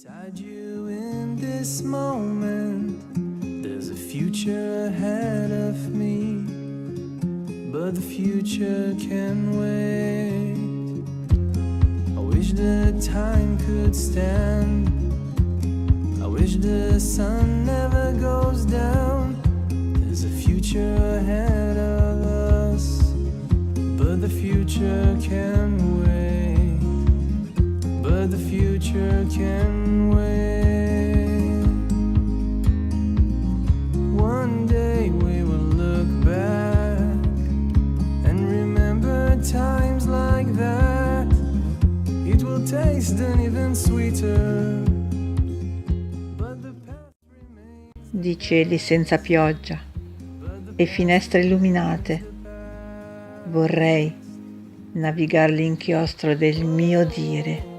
Inside you in this moment, there's a future ahead of me, but the future can wait. I wish the time could stand, I wish the sun never goes down. There's a future ahead of us, but the future can wait, but the future can wait. One day we will look back and remember times like that. It will taste an even sweeter, but the past remains. Di cieli senza pioggia e finestre illuminate, vorrei navigare l'inchiostro del mio dire.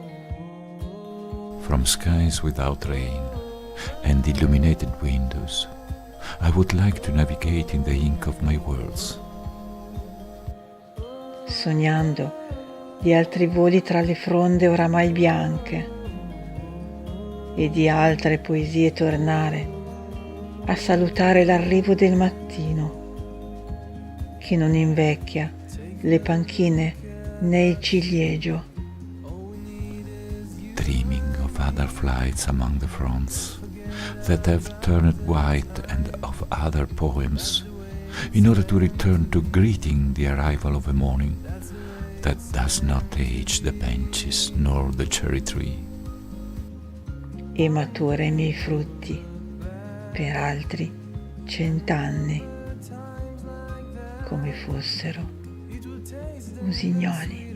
From skies without rain and illuminated windows, I would like to navigate in the ink of my words. Sognando di altri voli tra le fronde oramai bianche e di altre poesie tornare a salutare l'arrivo del mattino che non invecchia le panchine né il ciliegio. Dreaming of other flights among the fronts that have turned white and of other poems in order to return to greeting the arrival of a morning that does not age the benches nor the cherry tree. E matura i miei frutti per altri 100 anni, come fossero usignoli.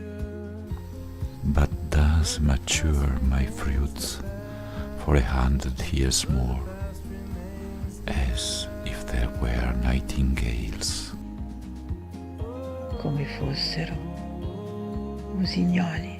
But does mature my fruits for 100 years more, as if there were nightingales. Come fossero usignoli.